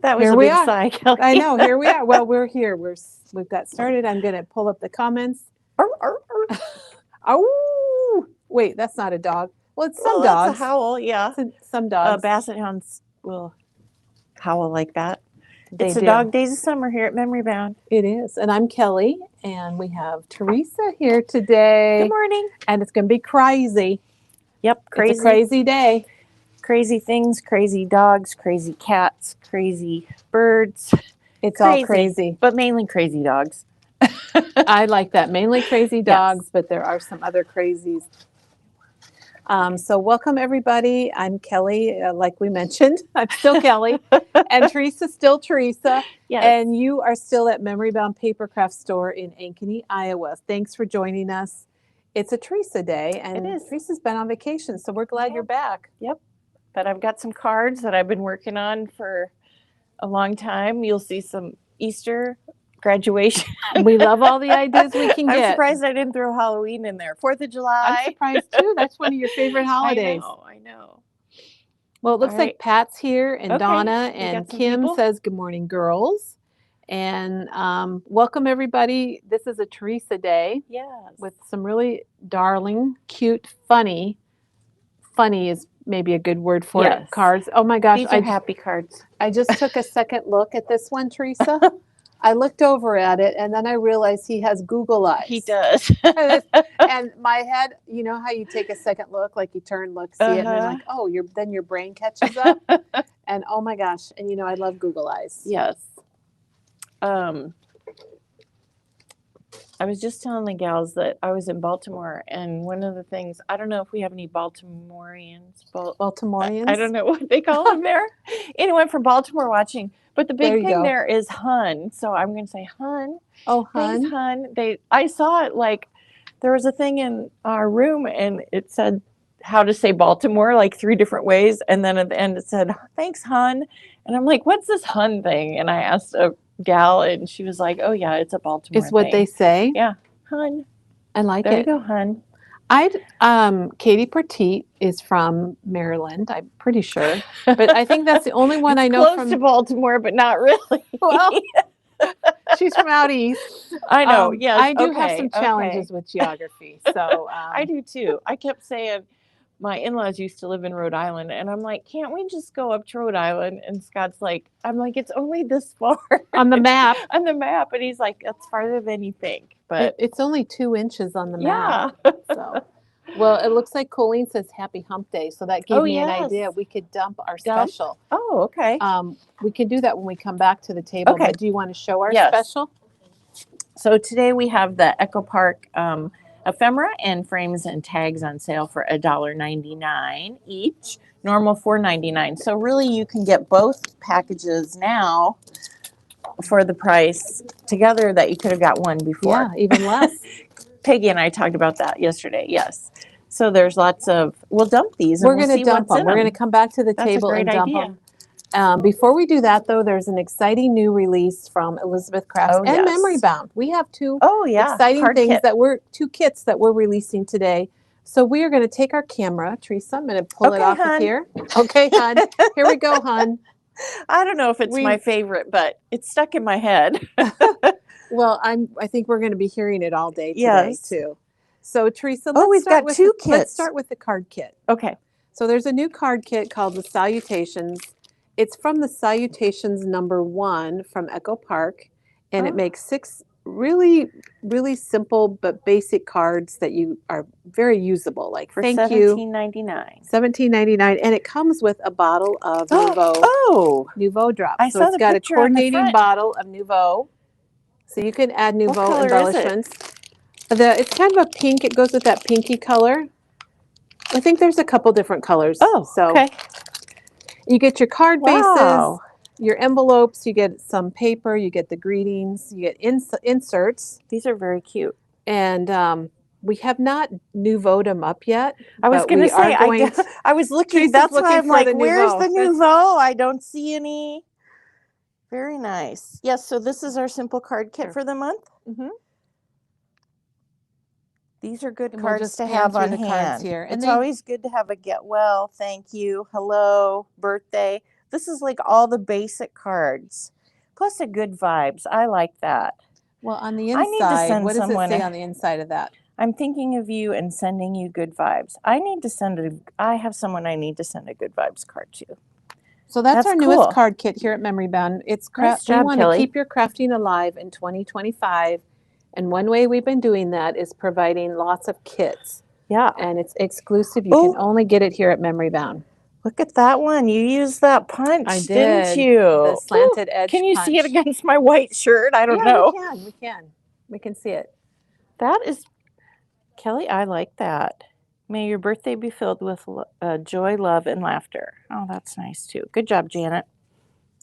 That was Here a we big are. sigh, Kelly. I know. Here we are. Well, we're here. We've got started. I'm going to pull up the comments. Arr, arr, arr. Oh, wait, that's not a dog. Well, it's some Well, dogs. that's a howl, yeah. Some dogs. Basset hounds will howl like that. It's the do. dog days of summer here at Memory Bound. It is. And I'm Kelly, and we have Teresa here today. Good morning. And it's going to be crazy. Yep, crazy. It's a crazy day. Crazy things, crazy dogs, crazy cats, crazy birds. It's all crazy. But mainly crazy dogs. I like that. Mainly crazy dogs, Yes. but there are some other crazies. So welcome, everybody. I'm Kelly, like we mentioned. I'm still Kelly. And Teresa's still Teresa. Yes. And you are still at Memory Bound Papercraft Store in Ankeny, Iowa. Thanks for joining us. It's a Teresa day, and It is. Teresa's been on vacation, so we're glad you're back. Yep. But I've got some cards that I've been working on for a long time. You'll see some Easter, graduation. We love all the ideas we can get. I'm surprised I didn't throw Halloween in there. 4th of July. I'm surprised too. That's one of your favorite holidays. I know. Well, it looks All like right. Pat's here, and Okay. Donna, We and got some Kim people. says, good morning, girls. And welcome, everybody. This is a Teresa day Yes. with some really darling, cute, funny is maybe a good word for Yes. it, cards. Oh my gosh. These are happy cards. I just took a second look at this one, Teresa. I looked over at it, and then I realized he has Google eyes. He does. And my head, you know how you take a second look, like you turn, look, see it, and then like, oh, then your brain catches up. And oh my gosh, and you know I love Google eyes. Yes. I was just telling the gals that I was in Baltimore, and one of the things, I don't know if we have any Baltimoreans. Baltimoreans? I don't know what they call them there. Anyone from Baltimore watching. But the big thing there is Hun. So I'm going to say Hun. Oh, Hun. Thanks, Hun. I saw it like there was a thing in our room, and it said how to say Baltimore like 3 different ways. And then at the end it said, thanks, Hun. And I'm like, what's this Hun thing? And I asked a gal, and she was like, oh yeah, it's a Baltimore It's what thing. they say. Yeah. Hun. I like There it. you go, Hun. Katie Petit is from Maryland, I'm pretty sure. But I think that's the only one I know close to Baltimore, but not really. Well, she's from out east. I know. Yes. I do have some challenges with geography. So I do too. I kept saying my in-laws used to live in Rhode Island, and I'm like, can't we just go up to Rhode Island? And Scott's like, I'm like, it's only this far on the map. On the map. And he's like, that's farther than you think. But it's only 2 inches on the map. Yeah. So, well, it looks like Colleen says happy hump day. So that gave me an idea. We could dump our special. Oh, okay. We can do that when we come back to the table. Okay. But do you want to show our special? So today we have the Echo Park ephemera and frames and tags on sale for $1.99 each. Normal $4.99. So really you can get both packages now for the price together that you could have got one before. Yeah, even less. Peggy and I talked about that yesterday. Yes. So there's lots of, we'll dump these. We're going to dump them. We're going to come back to the table and dump them. Before we do that, though, there's an exciting new release from Elizabeth Crafts and Memory Bound. We have 2 exciting things two kits that we're releasing today. So we are going to take our camera. Teresa, I'm going to pull it off of here. Okay, hon. Here we go, hon. I don't know if it's my favorite, but it's stuck in my head. Well, I think we're going to be hearing it all day today, too. So, Teresa, we've got 2 kits. Let's start with the card kit. Okay. So there's a new card kit called the Salutations. It's from the Salutations #1 from Echo Park, and it makes 6 really, really simple but basic cards that you are very usable. Like for thank $17.99. $17.99, and it comes with a bottle of Nouveau drops. So it's got a coordinating bottle of Nouveau. So you can add Nouveau embellishments. It's kind of a pink. It goes with that pinky color. I think there's a couple different colors. Okay. You get your card bases, your envelopes, you get some paper, you get the greetings, you get inserts. These are very cute. And we have not Nouveau'd them up yet. I was going to say, I was looking, that's why I'm like, where's the Nouveau? I don't see any. Very nice. Yes, so this is our simple card kit for the month. Mm-hmm. These are good cards to have on hand. Here. It's always good to have a get well, thank you, hello, birthday. This is like all the basic cards, plus a good vibes. I like that. Well, on the inside, what does it say on the inside of that? I'm thinking of you and sending you good vibes. I have someone I need to send a good vibes card to. So that's our newest card kit here at Memory Bound. It's nice job, we want to keep your crafting alive in 2025. And one way we've been doing that is providing lots of kits. Yeah. And it's exclusive. You can only get it here at Memory Bound. Look at that one. You used that punch, I did, didn't you? The slanted edge Can you punch. see it against my white shirt? I don't know. Yeah, we can see it. That is, Kelly, I like that. May your birthday be filled with joy, love, and laughter. Oh, that's nice too. Good job, Janet.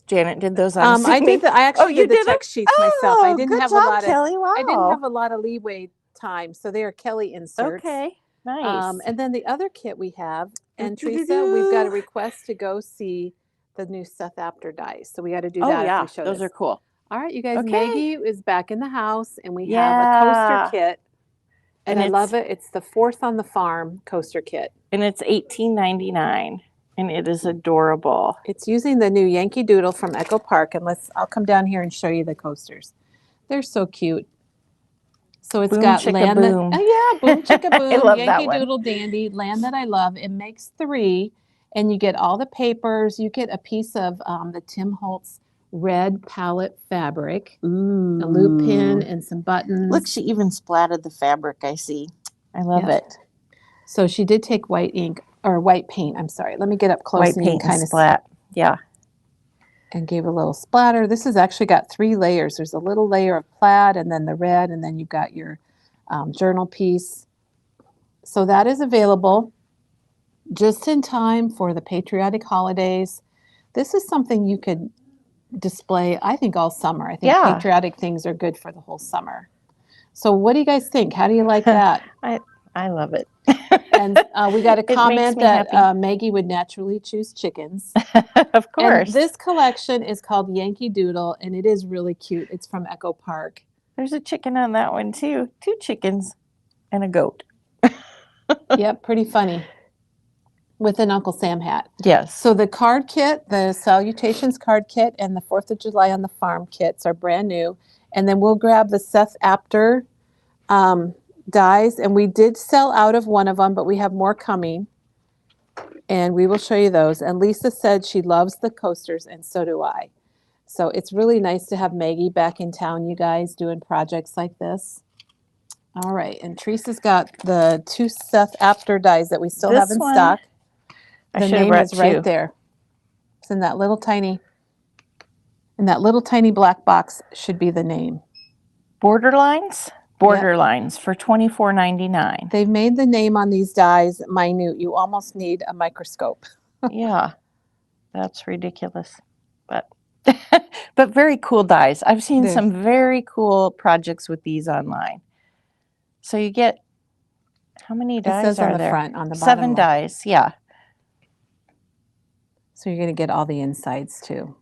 Janet did those on. I actually did the text sheets myself. I didn't have Kelly. Wow. I didn't have a lot of leeway time, so they are Kelly inserts. Okay, nice. And then the other kit we have, and Teresa, we've got a request to go see the new Seth Apter dies. So we got to do that. Yeah, if we show those are cool. All right, you guys. Okay. Maggie is back in the house, and we have a coaster kit. And I love it. It's the 4th on the Farm coaster kit. And it's $18.99. And it is adorable. It's using the new Yankee Doodle from Echo Park. And I'll come down here and show you the coasters. They're so cute. So it's got Land That, Boom Chicka Boom, I love Yankee Doodle Dandy, Land That I Love. It makes 3. And you get all the papers. You get a piece of the Tim Holtz red palette fabric, a loop pin, and some buttons. Look, she even splattered the fabric, I see. I love it. So she did take white ink, or white paint, I'm sorry. Let me get up close. White paint kind of splat. Yeah. And gave a little splatter. This has actually got 3 layers. There's a little layer of plaid, and then the red, and then you've got your journal piece. So that is available just in time for the patriotic holidays. This is something you could display, I think, all summer. I think patriotic things are good for the whole summer. So what do you guys think? How do you like that? I love it. And we got a comment that Maggie would naturally choose chickens. Of course. And this collection is called Yankee Doodle, and it is really cute. It's from Echo Park. There's a chicken on that one too. 2 chickens and a goat. Yep, pretty funny. With an Uncle Sam hat. Yes. So the card kit, the Salutations card kit, and the 4th of July on the Farm kits are brand new. And then we'll grab the Seth Apter dies. And we did sell out of one of them, but we have more coming. And we will show you those. And Lisa said she loves the coasters, and so do I. So it's really nice to have Maggie back in town, you guys, doing projects like this. All right. And Teresa's got the 2 Seth Apter dies that we still have in stock. The name is right there. It's in that little tiny black box should be the name. Borderlines for $24.99. They've made the name on these dies minute. You almost need a microscope. Yeah, that's ridiculous. But but very cool dies. I've seen some very cool projects with these online. So you get, how many dies it says are on the there? front, on the bottom 7 dies, yeah. So you're going to get all the insides too.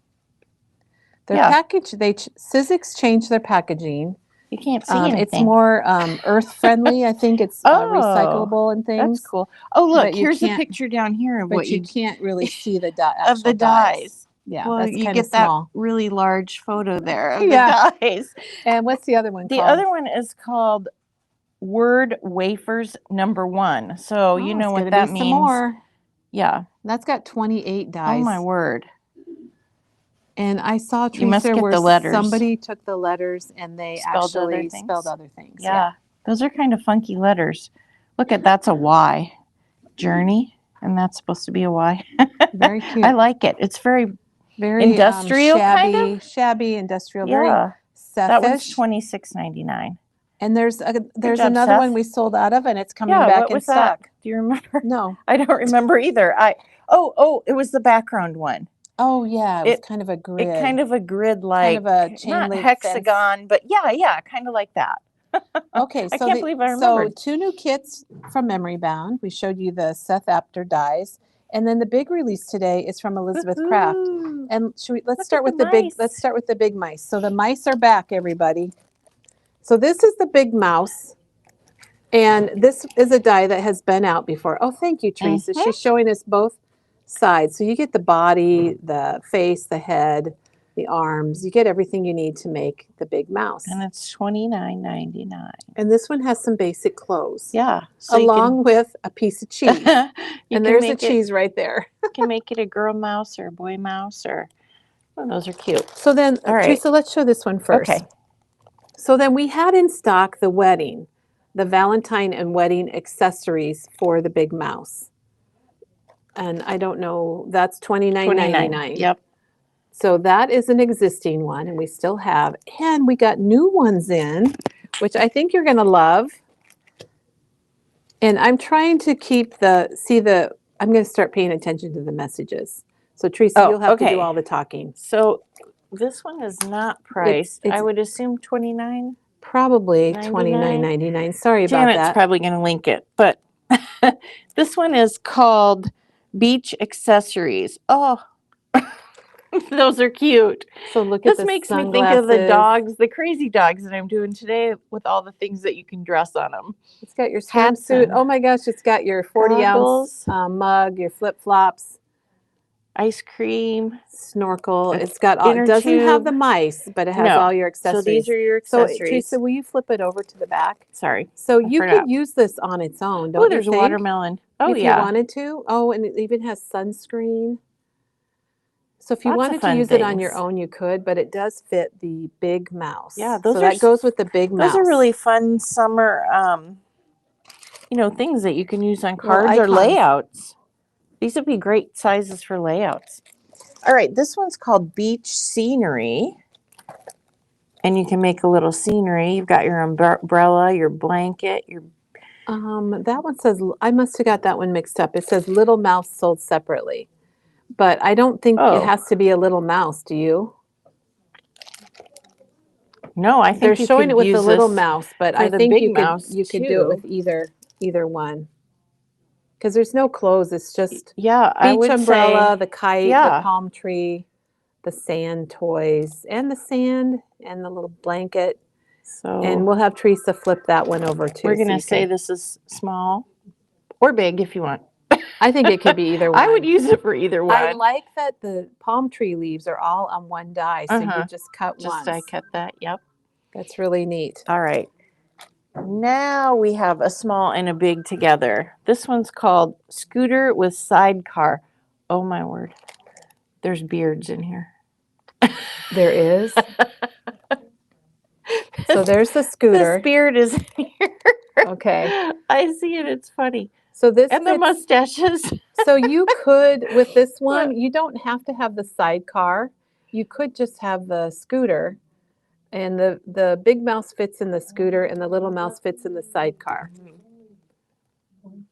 Their package, Sizzix changed their packaging. You can't see anything. It's more earth friendly. I think it's recyclable and things. That's cool. Oh, look, here's a picture down here of what you can't really see the of the dies. Yeah, well, that's you kind get of small. That really large photo there of the dies. And what's the other one called? The other one is called Word Wafers #1. So you know what that means. Some more. Yeah. That's got 28 dies. Oh, my word. And I saw Teresa where somebody took the letters and they actually spelled other things. Yeah. Those are kind of funky letters. Look at, that's a Y. Journey. And that's supposed to be a Y. Very cute. I like it. It's very industrial, shabby, shabby, industrial. Yeah. Very Sethish. That one's $26.99. And there's another one we sold out of, and it's coming back in stock. That? Do you remember? No, I don't remember either. It was the background one. Oh yeah, it was kind of a grid. It kind of a grid, like kind of a chain not link hexagon, but yeah, kind of like that. Okay, so I can't believe I remembered. So 2 new kits from Memory Bound. We showed you the Seth Apter dies, and then the big release today is from Elizabeth Craft. And let's start with the big. Let's start with the big mice. So the mice are back, everybody. So this is the big mouse, and this is a die that has been out before. Oh, thank you, Teresa. She's showing us both sides. So you get the body, the face, the head, the arms. You get everything you need to make the big mouse. And it's $29.99. And this one has some basic clothes. Yeah. So along with a piece of cheese. And there's a cheese right there. You can make it a girl mouse or a boy mouse or, oh, those are cute. So then, all right. Teresa, let's show this one first. Okay. So then we had in stock the wedding, the Valentine and wedding accessories for the big mouse. And I don't know, that's $29.99. Yep. So that is an existing one, and we still have. And we got new ones in, which I think you're going to love. And I'm trying to keep I'm going to start paying attention to the messages. So Teresa, you'll have to do all the talking. So this one is not priced. I would assume $29. Probably $29.99. Sorry about Janet's that. Probably going to link it, but this one is called Beach Accessories. Oh, those are cute. So look at this makes me think of the dogs, the crazy dogs that I'm doing today with all the things that you can dress on them. It's got your swimsuit. Oh my gosh, it's got your 40-ounce mug, your flip-flops. Ice cream. Snorkel. It's got all, it doesn't have the mice, but it has all your accessories. So these are your accessories. So Teresa, will you flip it over to the back? Sorry. So you could use this on its own, don't you think? There's a watermelon. Oh, if you wanted to. Oh, and it even has sunscreen. So if you wanted to use it on your own, you could, but it does fit the big mouse. Yeah, so that goes with the big mouse. Those are really fun summer, things that you can use on cards or layouts. These would be great sizes for layouts. All right, this one's called Beach Scenery. And you can make a little scenery. You've got your umbrella, your blanket, your... that one says, I must have got that one mixed up. It says Little Mouse sold separately. But I don't think it has to be a little mouse, do you? No, I think they're showing it with the little mouse, but I think you could do it with either one. Because there's no clothes, it's just beach umbrella, the kite, the palm tree, the sand toys, and the sand, and the little blanket. And we'll have Teresa flip that one over too. We're going to say this is small or big if you want. I think it could be either one. I would use it for either one. I like that the palm tree leaves are all on one die, so you just cut once. Just die cut that, yep. That's really neat. All right. Now we have a small and a big together. This one's called Scooter with Sidecar. Oh my word. There's beards in here. There is? So there's the scooter. This beard is in here. Okay. I see it. It's funny. So this and the mustaches. So you could, with this one, you don't have to have the sidecar. You could just have the scooter. And the big mouse fits in the scooter and the little mouse fits in the sidecar.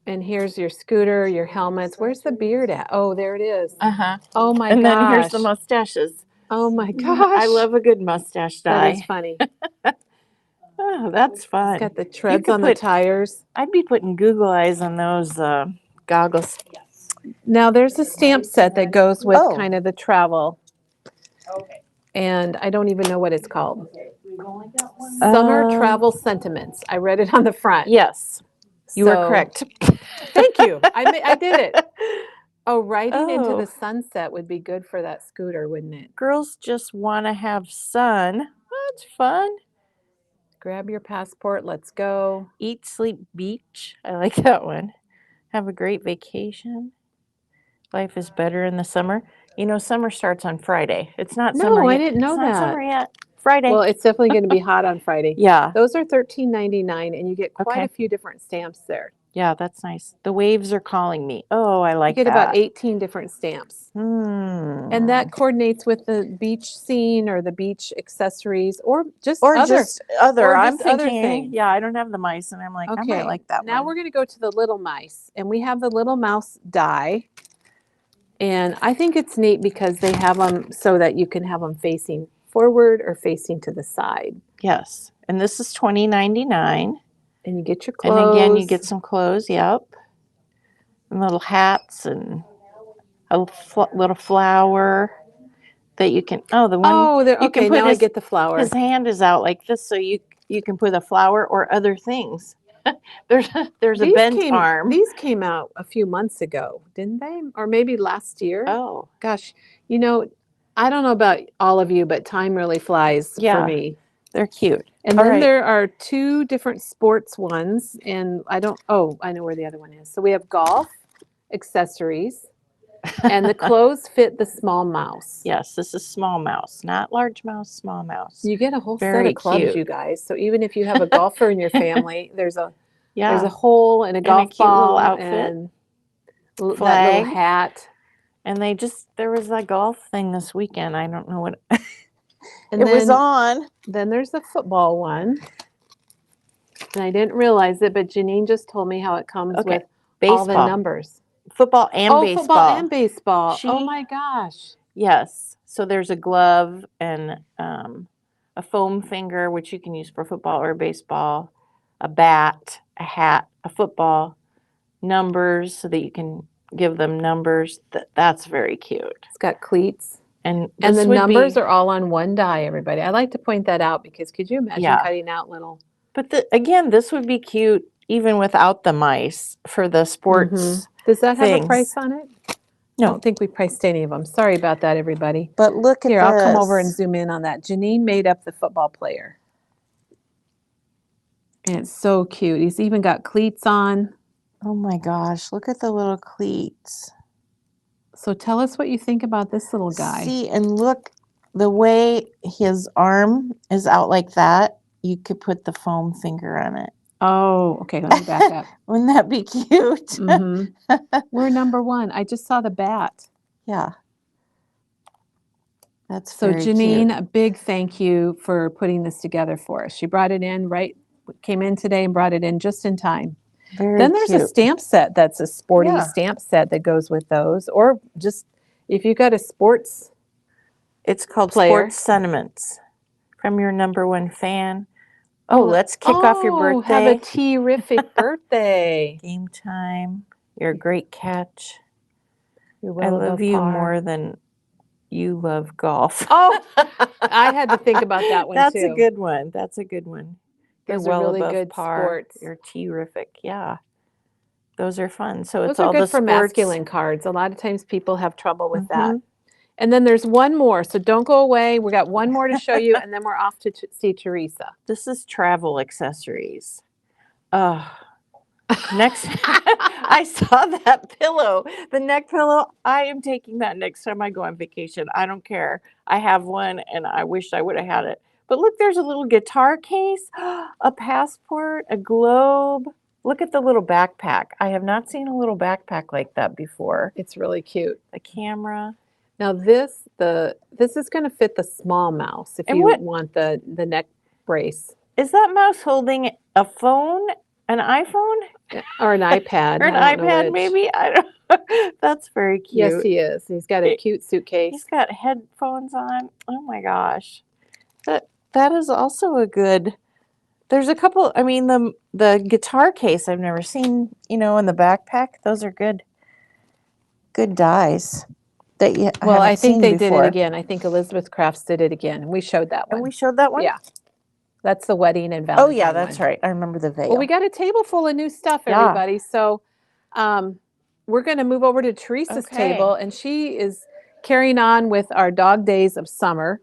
And here's your scooter, your helmets. Where's the beard at? Oh, there it is. Oh my gosh. And then here's the mustaches. Oh my gosh. I love a good mustache dye. That is funny. Oh, that's fun. It's got the treads on the tires. I'd be putting Google eyes on those goggles. Now there's a stamp set that goes with kind of the travel. Okay. And I don't even know what it's called. Summer Travel Sentiments. I read it on the front. Yes, you were correct. Thank you. I did it. Oh, riding into the sunset would be good for that scooter, wouldn't it? Girls just want to have sun. That's fun. Grab your passport. Let's go. Eat, sleep, beach. I like that one. Have a great vacation. Life is better in the summer. You know, summer starts on Friday. It's not summer yet. No, I didn't know that. It's not summer yet. Friday. Well, it's definitely going to be hot on Friday. Yeah. Those are $13.99, and you get quite a few different stamps there. Yeah, that's nice. The waves are calling me. Oh, I like that. You get about 18 different stamps. And that coordinates with the beach scene or the beach accessories or just other. I'm thinking, yeah, I don't have the mice, and I'm like, I might like that one. Now we're going to go to the little mice, and we have the little mouse die. And I think it's neat because they have them so that you can have them facing forward or facing to the side. Yes. And this is $20.99. And you get your clothes. And again, you get some clothes, yep. And little hats and a little flower that you can, the one. You can now I get the flower. His hand is out like this, so you can put a flower or other things. there's a bent arm. These came out a few months ago, didn't they? Or maybe last year. Oh, gosh, you know, I don't know about all of you, but time really flies for me. They're cute. And then there are 2 different sports ones, and I know where the other one is. So we have golf accessories, and the clothes fit the small mouse. Yes, this is small mouse, not large mouse, small mouse. You get a whole set of clubs, cute. You guys. So even if you have a golfer in your family, there's a hole and a golf ball, little outfit, and flag, that little hat. And there was a golf thing this weekend. I don't know what it was on. Then there's the football one. And I didn't realize it, but Janine just told me how it comes with all the numbers. Football and baseball. Football and baseball. Oh my gosh. Yes. So there's a glove and a foam finger, which you can use for football or baseball, a bat, a hat, a football, numbers so that you can give them numbers. That's very cute. It's got cleats. And the numbers are all on one die, everybody. I like to point that out because could you imagine cutting out little... But again, this would be cute even without the mice for the sports Does that have a price on it? No. I don't think we priced any of them. Sorry about that, everybody. But look at Here, I'll come over and zoom in on that. Janine made up the football player. And it's so cute. He's even got cleats on. Oh my gosh, look at the little cleats. So tell us what you think about this little guy. See, and look, the way his arm is out like that, you could put the foam finger on it. Oh, okay, let me back up. Wouldn't that be cute? We're number 1. I just saw the bat. Yeah. That's so very Janine, cute. A big thank you for putting this together for us. She brought it in came in today and brought it in just in time. Then there's a stamp set that's a sporty stamp set that goes with those, or just if you got a sports It's called Sports Sentiments from your number 1 fan. Oh, let's kick off your birthday. Have a terrific birthday. Game time. You're a great catch. I love you more than you love golf. Oh, I had to think about that one That's too. a good one. That's a good one. You're Those well are really above good par. sports. You're terrific. Yeah. Those are fun. So Those it's are all good the for sports. masculine cards. A lot of times people have trouble with that. And then there's one more. So don't go away. We got one more to show you, and then we're off to see Teresa. This is travel accessories. Next, I saw that pillow, the neck pillow. I am taking that next time I go on vacation. I don't care. I have one, and I wish I would have had it. But look, there's a little guitar case, a passport, a globe. Look at the little backpack. I have not seen a little backpack like that before. It's really cute. A camera. Now this is going to fit the small mouse if you want the neck brace. Is that mouse holding a phone, an iPhone? Or an iPad. Or an iPad maybe? I don't know. That's very cute. Yes, he is. He's got a cute suitcase. He's got headphones on. Oh my gosh. That is also a good... There's a couple, I mean, the guitar case I've never seen, in the backpack. Those are good dies. Well, I think they did it again. I think Elizabeth Crafts did it again. We showed that one. And we showed that one? Yeah. That's the wedding and Valentine. Oh, yeah, that's right. I remember the veil. Well, we got a table full of new stuff, everybody. So we're going to move over to Teresa's table, and she is carrying on with our dog days of summer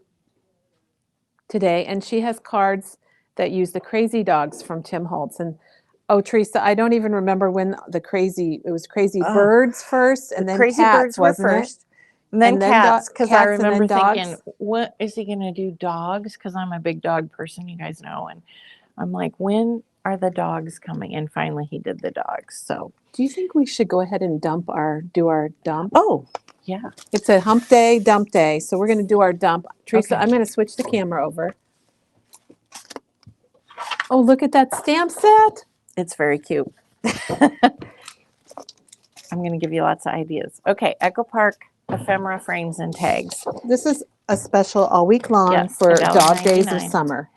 today. And she has cards that use the crazy dogs from Tim Holtz. And Teresa, I don't even remember when it was crazy birds first, and then crazy cats, birds were first. And then cats, because I remember thinking, what is he going to do? Dogs? Because I'm a big dog person, you guys know. And I'm like, when are the dogs coming? And finally he did the dogs. So do you think we should go ahead and do our dump? Oh, yeah. It's a hump day, dump day. So we're going to do our dump. Teresa, I'm going to switch the camera over. Oh, look at that stamp set. It's very cute. I'm going to give you lots of ideas. Okay, Echo Park ephemera frames and tags. This is a special all week long for dog days of summer.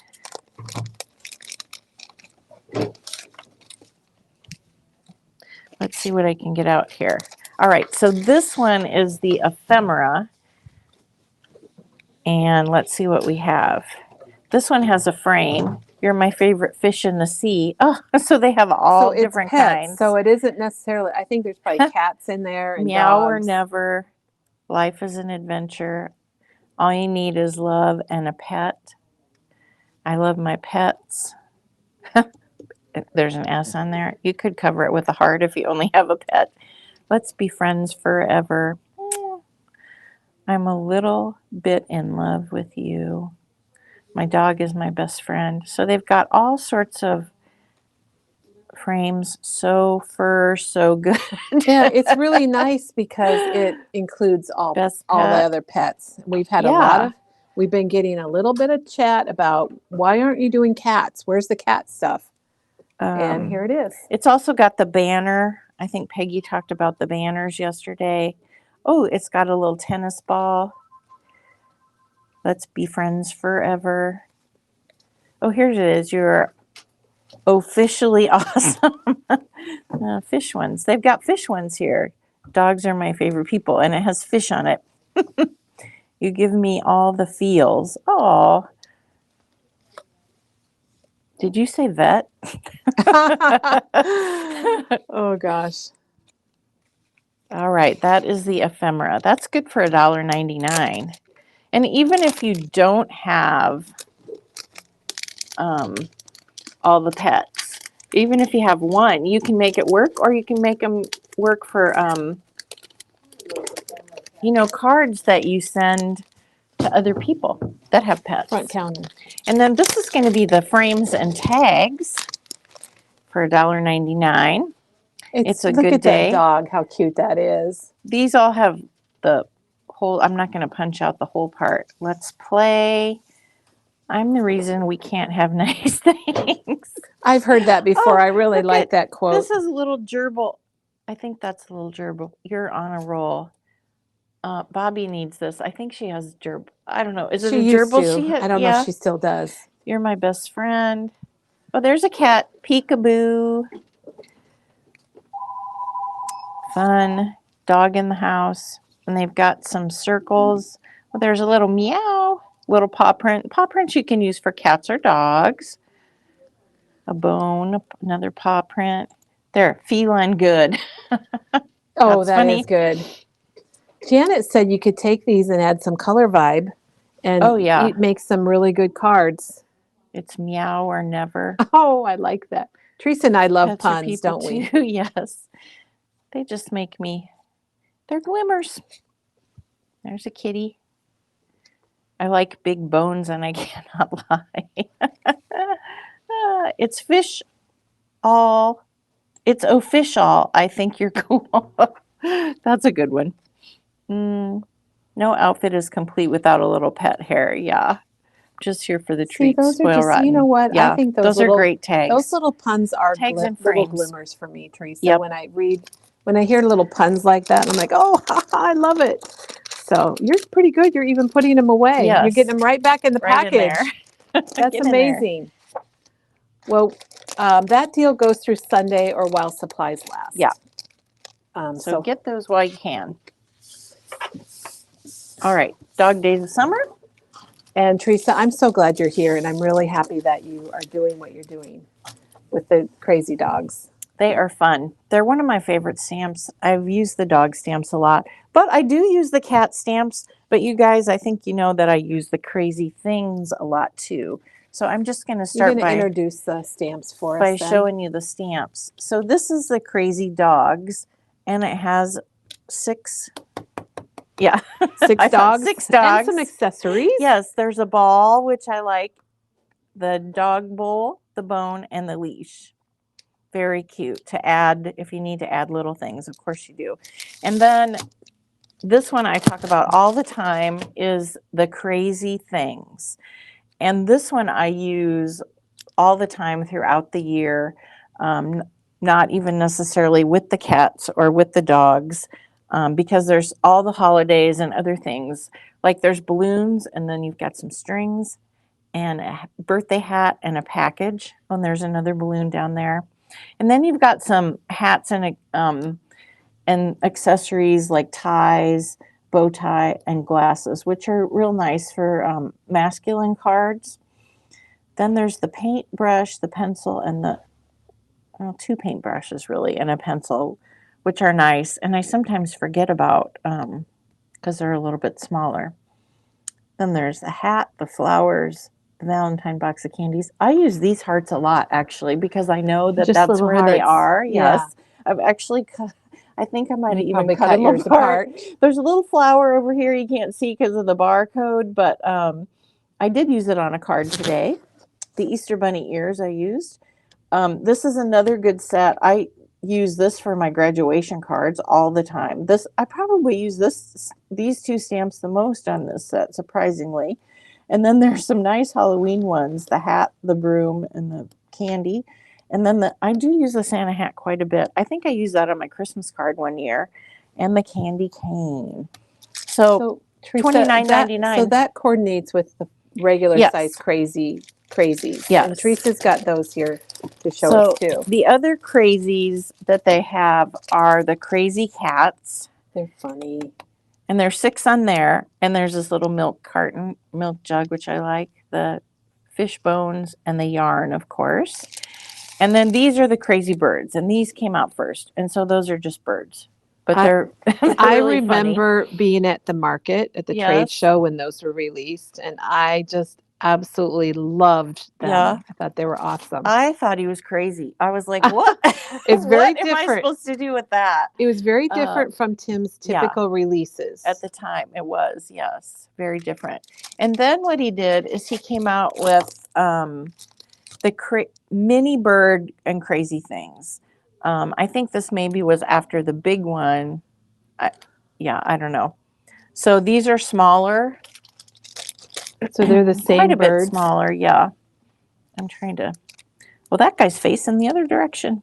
Let's see what I can get out here. All right, so this one is the ephemera. And let's see what we have. This one has a frame. You're my favorite fish in the sea. Oh, so they have all different kinds. So it isn't necessarily, I think there's probably cats in there and Meow dogs. or never. Life is an adventure. All you need is love and a pet. I love my pets. There's an S on there. You could cover it with a heart if you only have a pet. Let's be friends forever. I'm a little bit in love with you. My dog is my best friend. So they've got all sorts of frames. So fur, so good. Yeah, it's really nice because it includes all the other pets. We've had we've been getting a little bit of chat about why aren't you doing cats? Where's the cat stuff? And here it is. It's also got the banner. I think Peggy talked about the banners yesterday. Oh, it's got a little tennis ball. Let's be friends forever. Oh, here it is. You're officially awesome. Fish ones. They've got fish ones here. Dogs are my favorite people, and it has fish on it. You give me all the feels. Oh. Did you say vet? Oh, gosh. All right, that is the ephemera. That's good for $1.99. And even if you don't have all the pets, even if you have one, you can make it work, or you can make them work for, you know, cards that you send to other people that have pets. Front counter. And then this is going to be the frames and tags for $1.99. It's a good day. Look at that dog, how cute that is. These all have the whole, I'm not going to punch out the whole part. Let's play. I'm the reason we can't have nice things. I've heard that before. I really like that quote. This is a little gerbil. I think that's a little gerbil. You're on a roll. Bobby needs this. I think she has gerbil. I don't know. Is it a gerbil? I don't know if she still does. You're my best friend. Oh, there's a cat. Peekaboo. Fun. Dog in the house. And they've got some circles. Well, there's a little meow. Little paw print. Paw prints you can use for cats or dogs. A bone. Another paw print. There. Feline good. Oh, that is good. Janet said you could take these and add some color vibe and make some really good cards. It's meow or never. Oh, I like that. Teresa and I love puns, don't we? Too. Yes. They just make me, they're glimmers. There's a kitty. I like big bones and I cannot lie. It's fish all. It's official. I think you're cool. That's a good one. No outfit is complete without a little pet hair. Yeah. Just here for the treats. Those are just, you know what? Yeah, I think those are great tags. Those little puns are tags and little glimmers for me, Teresa. When I hear little puns like that, I'm like, oh, I love it. So you're pretty good. You're even putting them away. Yes. You're getting them right back in the package. That's amazing. Well, that deal goes through Sunday or while supplies last. Yeah. So get those while you can. All right. Dog Days of Summer. And Teresa, I'm so glad you're here, and I'm really happy that you are doing what you're doing with the crazy dogs. They are fun. They're one of my favorite stamps. I've used the dog stamps a lot, but I do use the cat stamps. But you guys, I think you know that I use the crazy things a lot too. So I'm just going to start by introduce the stamps for us by showing you the stamps. So this is the crazy dogs, and it has 6 6 dogs. 6 dogs. And some accessories. Yes, there's a ball, which I like, the dog bowl, the bone, and the leash. Very cute to add if you need to add little things. Of course you do. And then this one I talk about all the time is the crazy things. And this one I use all the time throughout the year, not even necessarily with the cats or with the dogs, because there's all the holidays and other things. Like there's balloons, and then you've got some strings and a birthday hat and a package. Oh, and there's another balloon down there. And then you've got some hats and accessories like ties, bow tie, and glasses, which are real nice for masculine cards. Then there's the paintbrush, the pencil, and two paintbrushes really, and a pencil, which are nice. And I sometimes forget about because they're a little bit smaller. Then there's the hat, the flowers, the Valentine box of candies. I use these hearts a lot actually because I know that that's where hearts. they are. Yeah. Yes, I've actually I think I might have even cut them yours apart. There's a little flower over here you can't see because of the barcode, but I did use it on a card today. The Easter Bunny ears I used. This is another good set. I use this for my graduation cards all the time. I probably use these two stamps the most on this set, surprisingly. And then there's some nice Halloween ones, the hat, the broom, and the candy. And then I do use the Santa hat quite a bit. I think I used that on my Christmas card one year. And the candy cane. So $29.99. So that coordinates with the regular size crazies. Yes. And Teresa's got those here to show us too. The other crazies that they have are the crazy cats. They're funny. And there's 6 on there. And there's this little milk jug, which I like. The fish bones and the yarn, of course. And then these are the crazy birds. And these came out first. And so those are just birds. But they're I really remember being at the market at the trade show when those were released, and I just absolutely loved them. Yeah. I thought they were awesome. I thought he was crazy. I was like, what? It's very what different. Am I supposed to do with that? It was very different from Tim's typical releases. At the time, it was, yes, very different. And then what he did is he came out with the mini bird and crazy things. I think this maybe was after the big one. I don't know. So these are smaller. So they're the same quite a birds. bit smaller, yeah. I'm trying to. Well, that guy's facing the other direction.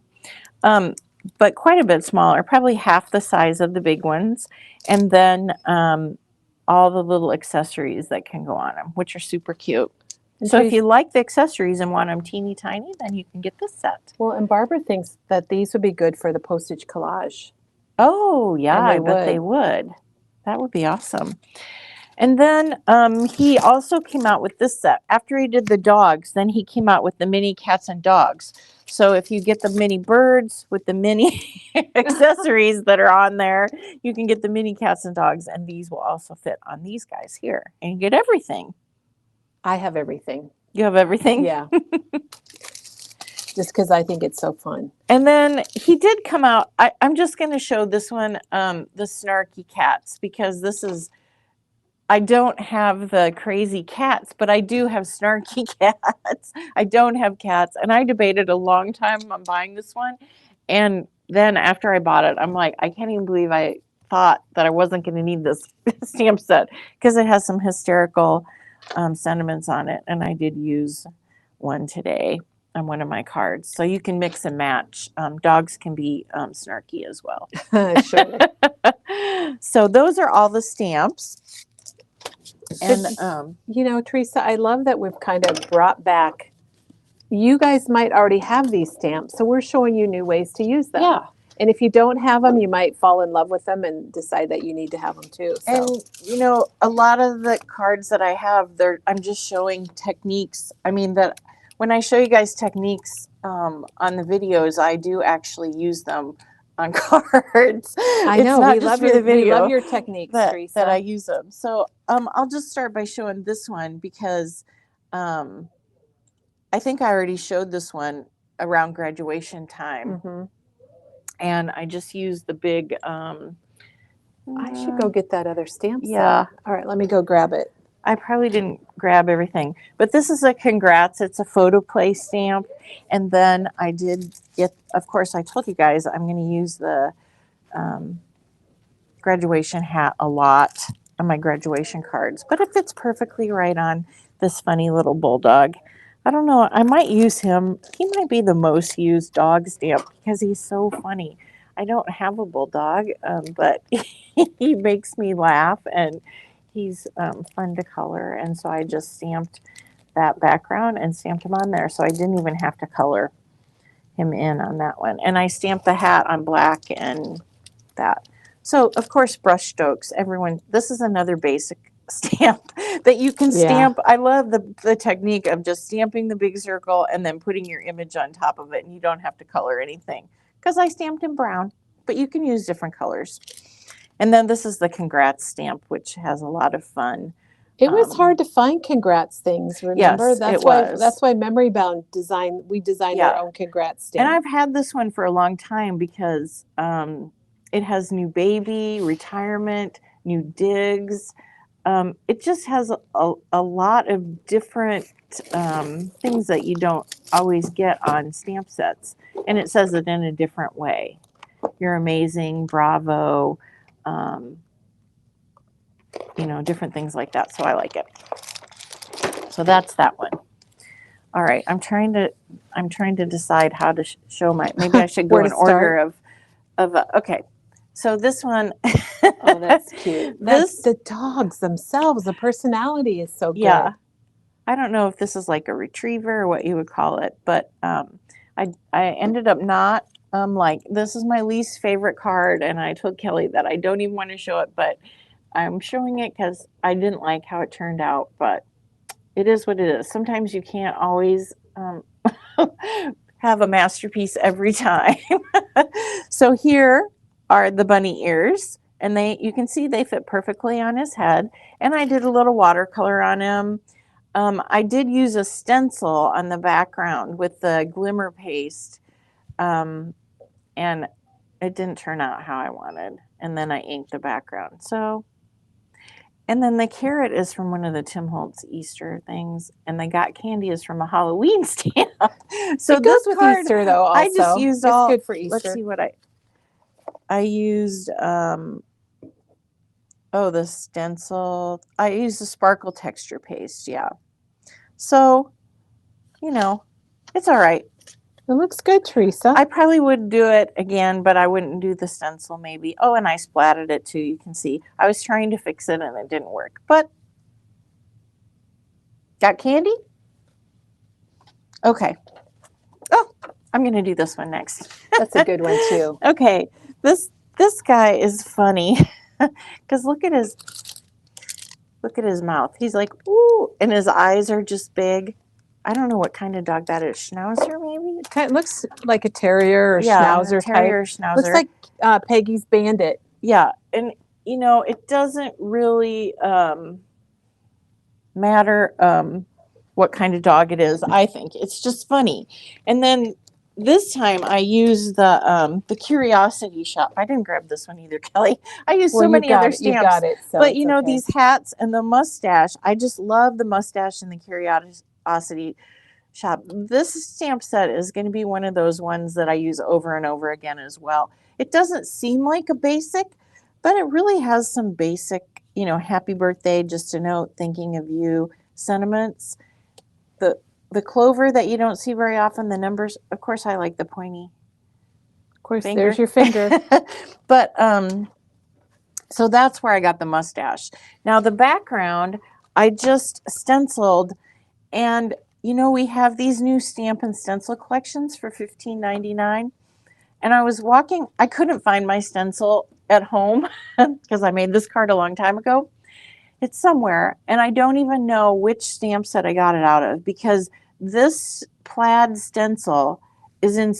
But quite a bit smaller, probably half the size of the big ones. And then all the little accessories that can go on them, which are super cute. So if you like the accessories and want them teeny tiny, then you can get this set. Well, and Barbara thinks that these would be good for the postage collage. Oh, yeah, I bet they would. That would be awesome. And then he also came out with this set. After he did the dogs, then he came out with the mini cats and dogs. So if you get the mini birds with the mini accessories that are on there, you can get the mini cats and dogs. And these will also fit on these guys here. And you get everything. I have everything. You have everything? Yeah. Just because I think it's so fun. And then he did come out. I'm just going to show this one, the snarky cats, because this is, I don't have the crazy cats, but I do have snarky cats. I don't have cats. And I debated a long time on buying this one. And then after I bought it, I'm like, I can't even believe I thought that I wasn't going to need this stamp set because it has some hysterical sentiments on it. And I did use one today on one of my cards. So you can mix and match. Dogs can be snarky as well. Sure. So those are all the stamps. And you know, Teresa, I love that we've kind of brought back. You guys might already have these stamps, so we're showing you new ways to use them. Yeah. And if you don't have them, you might fall in love with them and decide that you need to have them too. So. And you know, a lot of the cards that I have, I'm just showing techniques. I mean, that when I show you guys techniques on the videos, I do actually use them on cards. I know. We love your techniques, Teresa. That I use them. So I'll just start by showing this one because I think I already showed this one around graduation time. Mm-hmm. And I just used the big... I should go get that other stamp set. Yeah. All right, let me go grab it. I probably didn't grab everything. But this is a congrats. It's a photo play stamp. And then I did get... Of course, I told you guys I'm going to use the graduation hat a lot on my graduation cards. But it fits perfectly right on this funny little bulldog. I don't know. I might use him. He might be the most used dog stamp because he's so funny. I don't have a bulldog, but he makes me laugh and he's fun to color. And so I just stamped that background and stamped him on there. So I didn't even have to color him in on that one. And I stamped the hat on black and that. So, of course, brush strokes. Everyone, this is another basic stamp that you can stamp. I love the technique of just stamping the big circle and then putting your image on top of it, and you don't have to color anything, because I stamped in brown, but you can use different colors. And then this is the congrats stamp, which has a lot of fun. It was hard to find congrats things, remember? Yes, that's it was. That's why Memory Bound we designed our own congrats stamp. And I've had this one for a long time because it has new baby, retirement, new digs. It just has a lot of different things that you don't always get on stamp sets. And it says it in a different way. You're amazing, bravo, you know, different things like that. So I like it. So that's that one. All right, I'm trying to decide how to show my. Maybe I should go in order of. Okay, so this one. Oh, that's cute. That's the dogs themselves. The personality is so good. Yeah, I don't know if this is like a retriever or what you would call it, but I ended up not like, this is my least favorite card, and I told Kelly that I don't even want to show it, but I'm showing it because I didn't like how it turned out, but. It is what it is. Sometimes you can't always have a masterpiece every time. So here are the bunny ears, and you can see they fit perfectly on his head. And I did a little watercolor on him. I did use a stencil on the background with the glimmer paste, and it didn't turn out how I wanted. And then I inked the background. So. And then the carrot is from one of the Tim Holtz Easter things, and the got candy is from a Halloween stamp. So it goes with card, Easter, though. Also, I just used all. It's good for Easter. Let's see what I used. The stencil. I used the sparkle texture paste. Yeah. So, you know, it's all right. It looks good, Teresa. I probably would do it again, but I wouldn't do the stencil maybe. Oh, and I splattered it too. You can see. I was trying to fix it and it didn't work. But got candy? Okay. Oh, I'm going to do this one next. That's a good one too. Okay. This guy is funny because look at his mouth. He's like, ooh, and his eyes are just big. I don't know what kind of dog that is. Schnauzer, maybe? It looks like a terrier or schnauzer terrier, type. Schnauzer. Looks like Peggy's Bandit. Yeah, and you know, it doesn't really matter what kind of dog it is. I think it's just funny. And then this time I used the Curiosity Shop. I didn't grab this one either, Kelly. I used so many other stamps. You got it. So but you know, these hats and the mustache. I just love the mustache and the Curiosity Shop. This stamp set is going to be one of those ones that I use over and over again as well. It doesn't seem like a basic, but it really has some basic, you know, happy birthday, just a note, thinking of you sentiments. The clover that you don't see very often, the numbers, of course, I like the pointy. Of course, finger. There's your finger. But so that's where I got the mustache. Now the background, I just stenciled, and you know, we have these new stamp and stencil collections for $15.99. And I was walking, I couldn't find my stencil at home because I made this card a long time ago. It's somewhere, and I don't even know which stamp set I got it out of, because this plaid stencil is in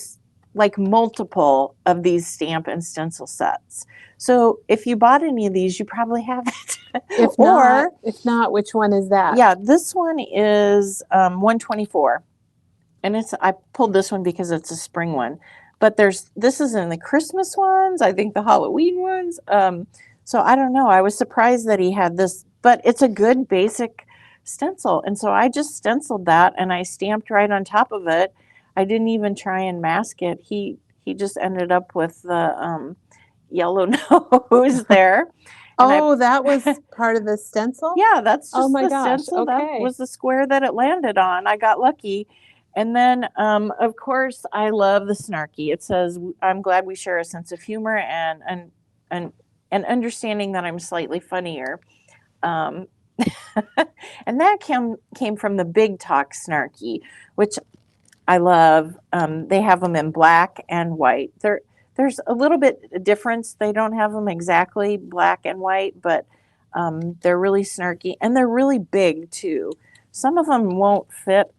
like multiple of these stamp and stencil sets. So if you bought any of these, you probably have it. If not, which one is that? Yeah, this one is 124, and I pulled this one because it's a spring one. But this is in the Christmas ones, I think the Halloween ones. So I don't know. I was surprised that he had this, but it's a good basic stencil. And so I just stenciled that and I stamped right on top of it. I didn't even try and mask it. He just ended up with the yellow nose there. That was part of the stencil? Yeah, that's just the stencil. Okay. That was the square that it landed on. I got lucky. And then, of course, I love the snarky. It says, I'm glad we share a sense of humor and understanding that I'm slightly funnier. And that came from the Big Talk snarky, which I love. They have them in black and white. There's a little bit of difference. They don't have them exactly black and white, but They're really snarky, and they're really big too. Some of them won't fit.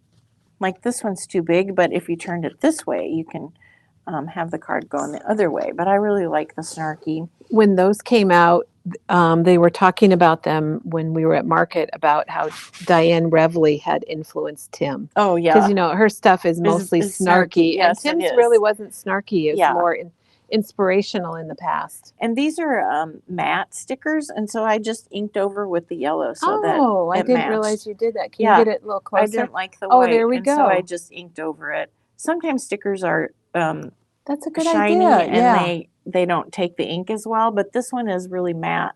Like this one's too big, but if you turned it this way, you can have the card going the other way. But I really like the snarky. When those came out, they were talking about them when we were at market about how Diane Revley had influenced Tim. Oh, yeah. Because, you know, her stuff is mostly snarky. Yes, and Tim's really wasn't snarky. It was more inspirational in the past. And these are matte stickers, and so I just inked over with the yellow so that I didn't matched. Realize you did that. Can you get it a little closer? I didn't like the white. There we go. So I just inked over it. Sometimes stickers are that's a good shiny idea. and they don't take the ink as well, but this one is really matte.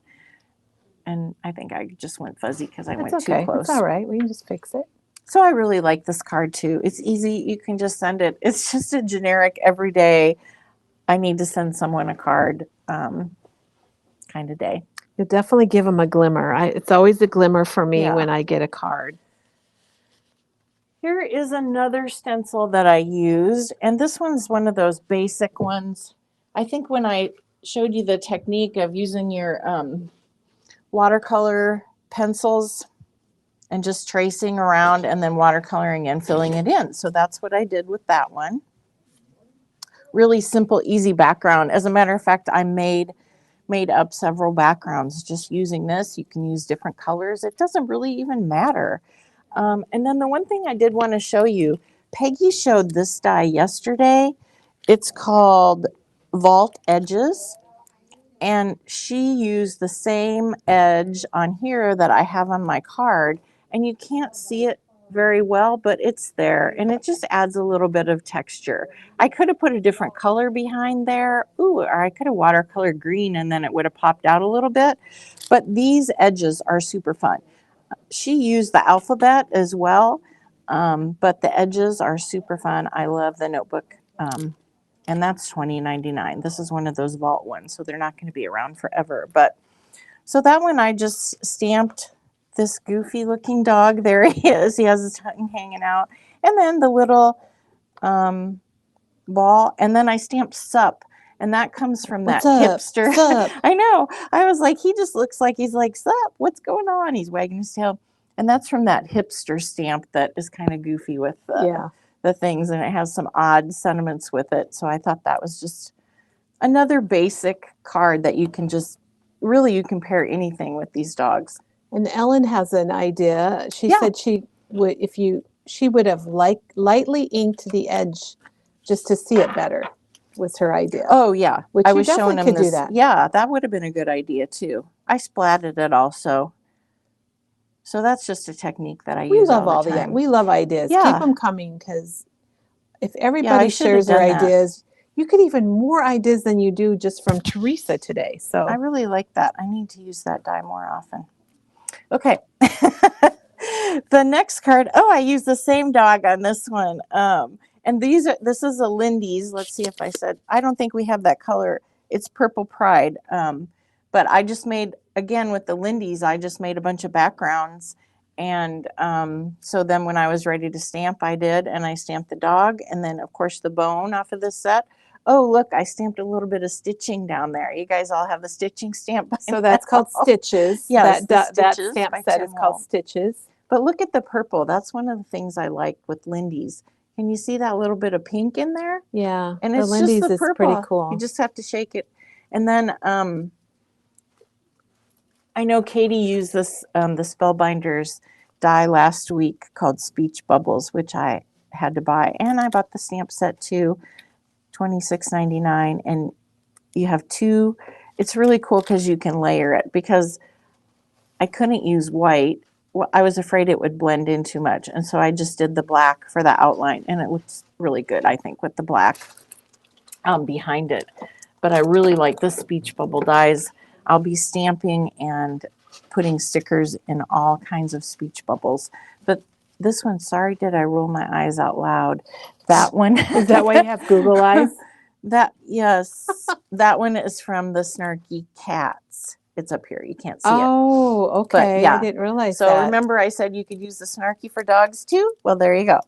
And I think I just went fuzzy because I went too close. That's all right. We can just fix it. So I really like this card too. It's easy. You can just send it. It's just a generic everyday, I need to send someone a card kind of day. You definitely give them a glimmer. It's always a glimmer for me when I get a card. Here is another stencil that I used, and this one's one of those basic ones. I think when I showed you the technique of using your watercolor pencils and just tracing around and then watercoloring and filling it in. So that's what I did with that one. Really simple, easy background. As a matter of fact, I made up several backgrounds just using this. You can use different colors. It doesn't really even matter. And then the one thing I did want to show you, Peggy showed this die yesterday. It's called Vault Edges. And she used the same edge on here that I have on my card. And you can't see it very well, but it's there. And it just adds a little bit of texture. I could have put a different color behind there. Ooh, or I could have watercolored green and then it would have popped out a little bit. But these edges are super fun. She used the alphabet as well, but the edges are super fun. I love the notebook, and that's $20.99. This is one of those vault ones, so they're not going to be around forever. But so that one I just stamped this goofy looking dog. There he is. He has his tongue hanging out, and then the little ball, and then I stamped Sup. And that comes from that hipster. Sup? I know. I was like, he just looks like he's like, Sup? What's going on? He's wagging his tail. And that's from that hipster stamp that is kind of goofy with the things. And it has some odd sentiments with it. So I thought that was just another basic card that you can just, really, you can pair anything with these dogs. And Ellen has an idea. She said she would, she would have lightly inked the edge just to see it better. Was her idea. Oh yeah, which I was showing him this. Do that. Yeah, that would have been a good idea too. I splatted it also. So that's just a technique that I use all the time. We love ideas. Yeah. Keep them coming, because if everybody shares their ideas, you get even more ideas than you do just from Teresa today. So I really like that. I need to use that die more often. Okay. The next card. Oh, I used the same dog on this one. And this is a Lindy's. Let's see if I said, I don't think we have that color. It's Purple Pride. But I just made, again, with the Lindy's, I just made a bunch of backgrounds. And so then when I was ready to stamp, I did. And I stamped the dog. And then, of course, the bone off of this set. Oh, look, I stamped a little bit of stitching down there. You guys all have the stitching stamp. So that's called Stitches. Yes, that stamp set is called Stitches. But look at the purple. That's one of the things I like with Lindy's. Can you see that little bit of pink in there? Yeah. And it's Lindy's just the purple. Is pretty cool. You just have to shake it. And then I know Katie used this the Spellbinders die last week called Speech Bubbles, which I had to buy. And I bought the stamp set too, $26.99. And you have two. It's really cool because you can layer it, because I couldn't use white. I was afraid it would blend in too much. And so I just did the black for the outline. And it looks really good, I think, with the black behind it. But I really like the Speech Bubble dies. I'll be stamping and putting stickers in all kinds of speech bubbles. But this one, sorry, did I roll my eyes out loud? That one. Is that why you have Google eyes? Yes. That one is from the Snarky Cats. It's up here. You can't see it. Oh, okay. But, yeah. I didn't realize that. So remember I said you could use the Snarky for dogs too? Well, there you go.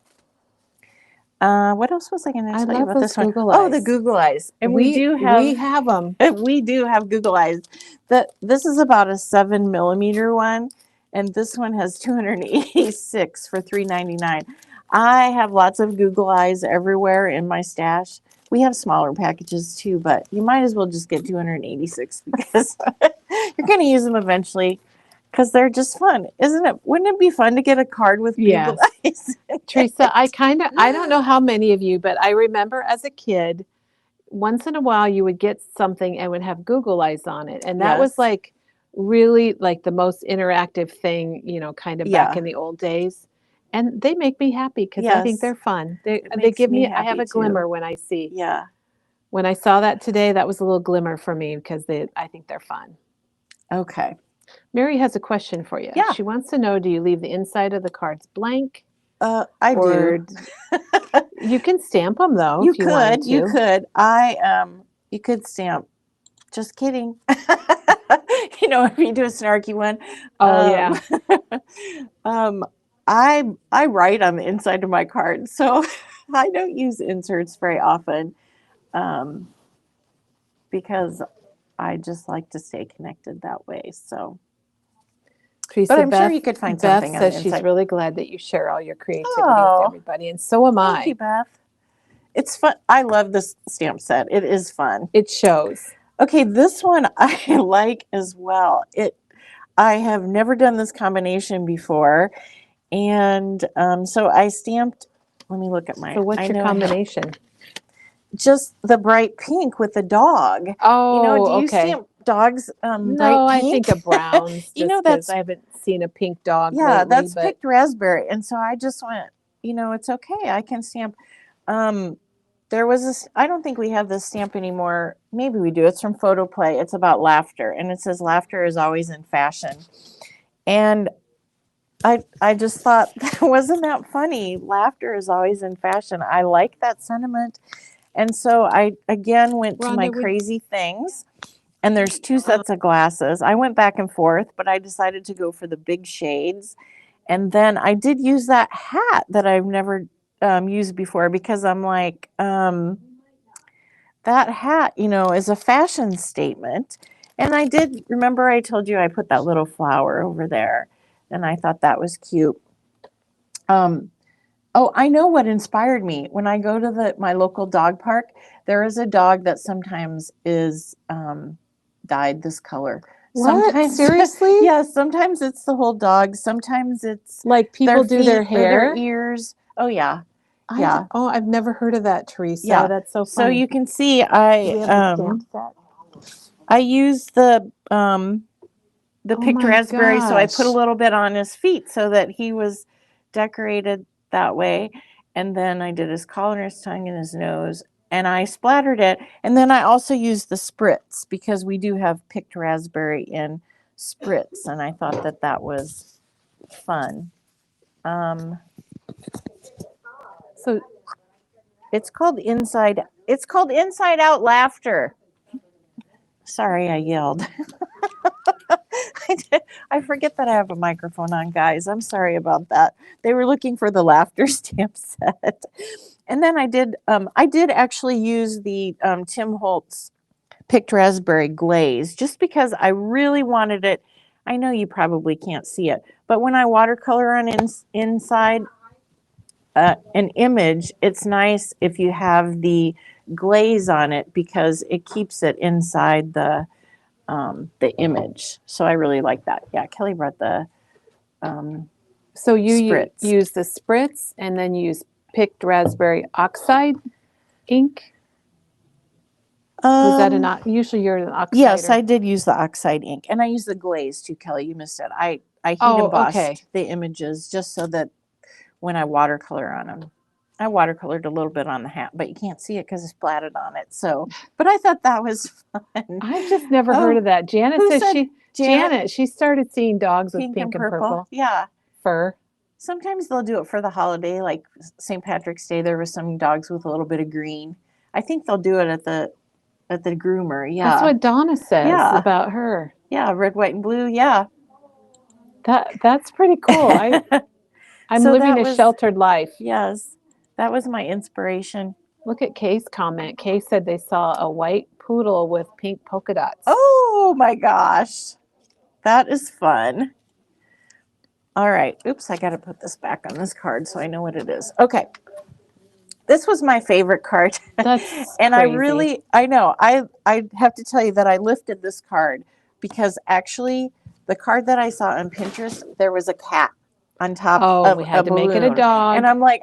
What else was I going to I tell you love about those this one? Google Oh, the eyes. Google eyes. And we have them. We do have Google eyes. This is about a 7mm one, and this one has 286 for $3.99. I have lots of Google eyes everywhere in my stash. We have smaller packages too, but you might as well just get 286 because you're going to use them eventually. Because they're just fun, isn't it? Wouldn't it be fun to get a card with Google eyes? Teresa, I don't know how many of you, but I remember as a kid, once in a while you would get something and would have Google eyes on it. And that was like really like the most interactive thing, kind of back in the old days. And they make me happy because I think they're fun. They give me, I have a glimmer when I see. Yeah. When I saw that today, that was a little glimmer for me because I think they're fun. Okay. Mary has a question for you. Yeah. She wants to know, do you leave the inside of the cards blank? I do. You can stamp them though. You if you wanted to. You could. You could stamp. Just kidding. If you do a snarky one. Oh yeah. I write on the inside of my card, so I don't use inserts very often, because I just like to stay connected that way. So. Teresa, but I'm sure you could find something on the says inside. She's really glad that you share all your creativity with everybody, and so am I. Thank you, Beth. It's fun. I love this stamp set. It is fun. It shows. Okay, this one I like as well. I have never done this combination before, and so I stamped. Let me look at my. So what's your combination? Just the bright pink with the dog. Oh, do you stamp dogs no, bright pink? I think of browns. That's I haven't seen a pink dog. Yeah, lately, that's picked raspberry, and so I just went. It's okay. I can stamp. There was this. I don't think we have this stamp anymore. Maybe we do. It's from Photo Play. It's about laughter, and it says laughter is always in fashion. And I just thought, wasn't that funny? Laughter is always in fashion. I like that sentiment. And so I again went to my crazy things, and there's 2 sets of glasses. I went back and forth, but I decided to go for the big shades. And then I did use that hat that I've never used before, because I'm like, that hat, is a fashion statement. And I did remember I told you I put that little flower over there, and I thought that was cute. Oh, I know what inspired me. When I go to my local dog park, there is a dog that sometimes is dyed this color. What? Sometimes, seriously? Yeah, sometimes it's the whole dog. Sometimes it's like people do their hair, their ears. Oh yeah, I've never heard of that, Teresa. Yeah, that's so funny. So you can see, I use the picked raspberry, so I put a little bit on his feet so that he was decorated that way. And then I did his collar, his tongue, and his nose, and I splattered it. And then I also used the spritz, because we do have picked raspberry in spritz, and I thought that was fun. So it's called Inside Out Laughter. Sorry, I yelled. I forget that I have a microphone on, guys. I'm sorry about that. They were looking for the laughter stamp set. And then I did actually use the Tim Holtz picked raspberry glaze, just because I really wanted it. I know you probably can't see it, but when I watercolor on inside an image, it's nice if you have the glaze on it, because it keeps it inside the image. So I really like that. Yeah, Kelly brought the so you use the spritz, and then you use picked raspberry oxide ink. Was that usually you're an oxide? Yes, I did use the oxide ink, and I used the glaze too, Kelly. You missed it. I heat embossed the images just so that when I watercolor on them. I watercolored a little bit on the hat, but you can't see it because it's splattered on it. So, but I thought that was fun. I've just never heard of that. Janet says Janet, she started seeing dogs with pink and purple. Yeah. Fur. Sometimes they'll do it for the holiday, like St. Patrick's Day. There were some dogs with a little bit of green. I think they'll do it at the groomer. Yeah. That's what Donna says about her. Yeah, red, white, and blue. Yeah. That's pretty cool. I'm living a sheltered life. Yes. That was my inspiration. Look at Kay's comment. Kay said they saw a white poodle with pink polka dots. Oh my gosh. That is fun. All right. Oops, I got to put this back on this card so I know what it is. Okay. This was my favorite card. That's and crazy. I know. I have to tell you that I lifted this card because actually the card that I saw on Pinterest, there was a cat on top of we had a to balloon. make it a dog. And I'm like,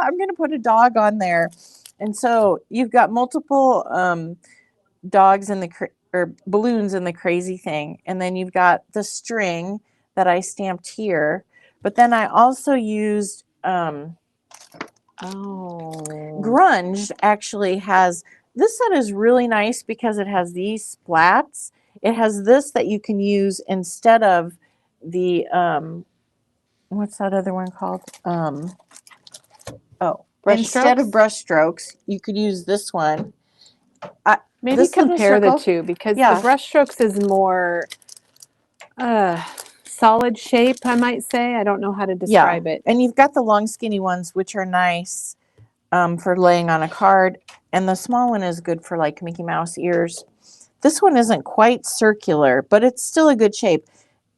I'm going to put a dog on there. And so you've got multiple dogs in the or balloons in the crazy thing. And then you've got the string that I stamped here. But then I also used Grunge actually has, this set is really nice because it has these splats. It has this that you can use instead of the, what's that other one called? Instead of brush strokes, you could use this one. Maybe compare the two because the brush strokes is more solid shape, I might say. I don't know how to describe it. And you've got the long skinny ones, which are nice for laying on a card. And the small one is good for like Mickey Mouse ears. This one isn't quite circular, but it's still a good shape.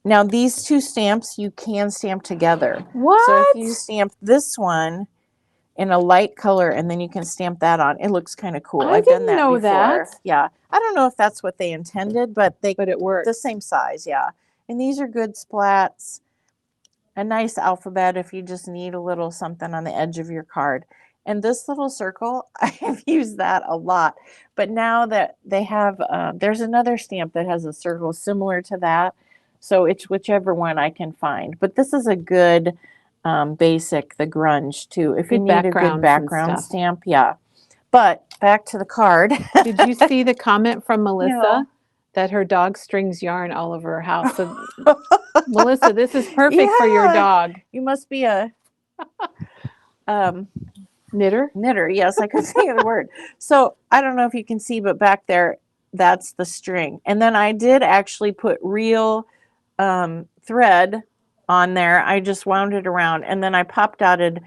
Now, these two stamps you can stamp together. What? So if you stamp this one in a light color and then you can stamp that on, it looks kind of cool. I've done that before. That. Yeah. I don't know if that's what they intended, but it works. The same size, yeah. And these are good splats. A nice alphabet if you just need a little something on the edge of your card. And this little circle, I have used that a lot. But now that they have, there's another stamp that has a circle similar to that. So it's whichever one I can find. But this is a good basic, the Grunge too. If you need a good background stamp, yeah. But back to the card. Did you see the comment from Melissa? No. That her dog strings yarn all over her house? So, Melissa, this is perfect for your dog. You must be a knitter? Knitter, yes, I could say the word. So I don't know if you can see, but back there, that's the string. And then I did actually put real thread on there. I just wound it around and then I pop dotted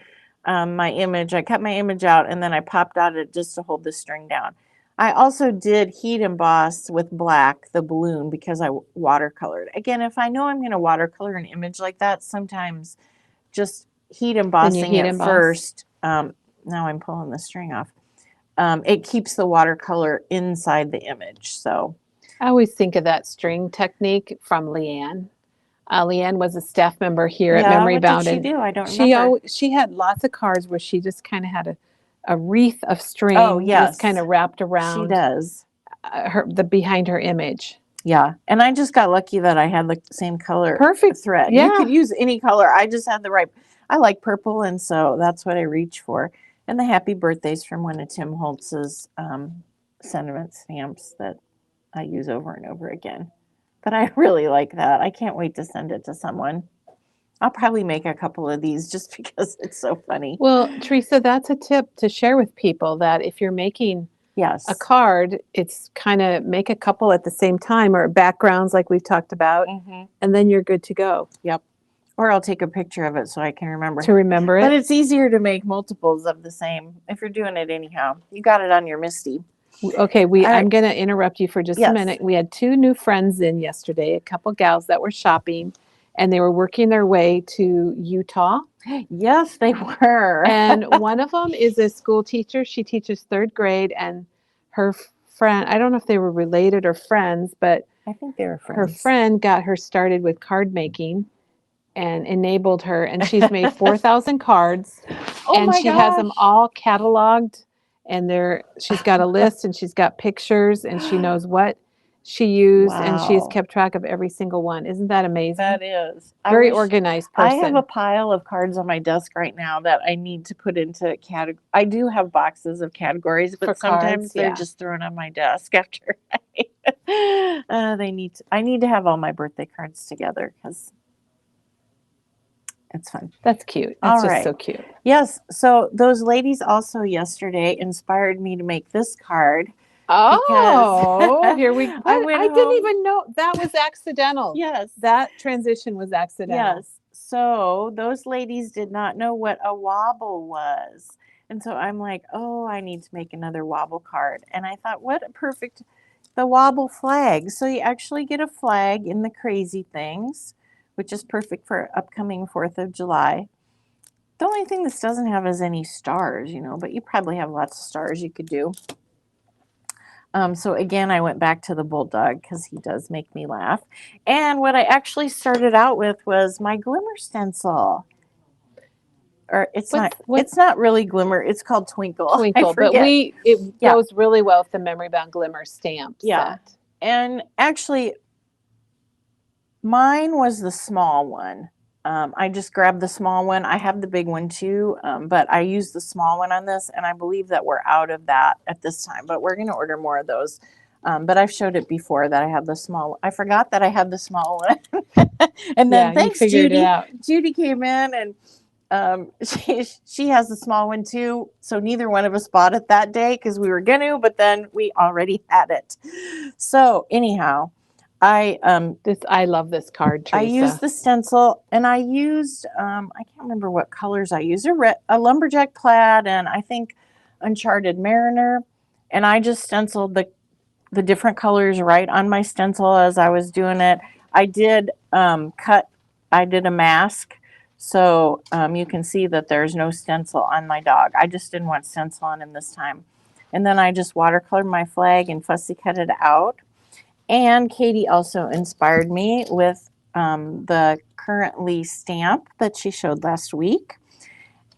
my image. I cut my image out and then I pop dotted just to hold the string down. I also did heat emboss with black the balloon because I watercolored. Again, if I know I'm going to watercolor an image like that, sometimes just heat embossing it first. Now I'm pulling the string off. It keeps the watercolor inside the image. So I always think of that string technique from Leanne. Leanne was a staff member here at Memory Bound. What did she do? I don't remember. She had lots of cards where she just kind of had a wreath of string just kind of wrapped around. She does. Behind her image. Yeah. And I just got lucky that I had the same color thread. Yeah. You could use any color. I just had the right. I like purple, and so that's what I reach for. And the happy birthdays from one of Tim Holtz's sentiment stamps that I use over and over again. But I really like that. I can't wait to send it to someone. I'll probably make a couple of these just because it's so funny. Well, Teresa, that's a tip to share with people that if you're making a card, it's kind of make a couple at the same time or backgrounds like we've talked about, and then you're good to go. Yep. Or I'll take a picture of it so I can remember. To remember it. But it's easier to make multiples of the same if you're doing it anyhow. You got it on your Misty. Okay, I'm going to interrupt you for just a minute. We had 2 new friends in yesterday, a couple gals that were shopping, and they were working their way to Utah. Yes, they were. And one of them is a school teacher. She teaches 3rd grade, and her friend, I don't know if they were related or friends, but I think they were friends. Her friend got her started with card making and enabled her, and she's made 4,000 cards. And she has them all cataloged, and she's got a list, and she's got pictures, and she knows what she used, and she's kept track of every single one. Isn't that amazing? That is. Very organized person. I have a pile of cards on my desk right now that I need to put into category. I do have boxes of categories, but sometimes they're just thrown on my desk after I need to have all my birthday cards together because it's fun. That's cute. That's just so cute. Yes. So those ladies also yesterday inspired me to make this card. Oh, here we go. I didn't even know that was accidental. Yes. That transition was accidental. Yes. So those ladies did not know what a wobble was. And so I'm like, oh, I need to make another wobble card. And I thought, what a perfect, the wobble flag. So you actually get a flag in the crazy things, which is perfect for upcoming 4th of July. The only thing this doesn't have is any stars, but you probably have lots of stars you could do. So again, I went back to the bulldog because he does make me laugh. And what I actually started out with was my glimmer stencil. Or it's not really glimmer. It's called Twinkle. Twinkle, but it goes really well with the memory bound glimmer stamp set. And actually, mine was the small one. I just grabbed the small one. I have the big one too, but I used the small one on this, and I believe that we're out of that at this time. But we're going to order more of those. But I've showed it before that I have the small. I forgot that I had the small one, and then thanks, Judy. Judy came in and. She has the small one too, so neither one of us bought it that day because we were gonna, but then we already had it. So anyhow, I love this card, Teresa. I used the stencil, and I used I can't remember what colors I used. A lumberjack plaid, and I think uncharted mariner, and I just stenciled the different colors right on my stencil as I was doing it. I did I did a mask. So you can see that there's no stencil on my dog. I just didn't want stencil on him this time. And then I just watercolored my flag and fussy cut it out. And Katie also inspired me with the currently stamp that she showed last week.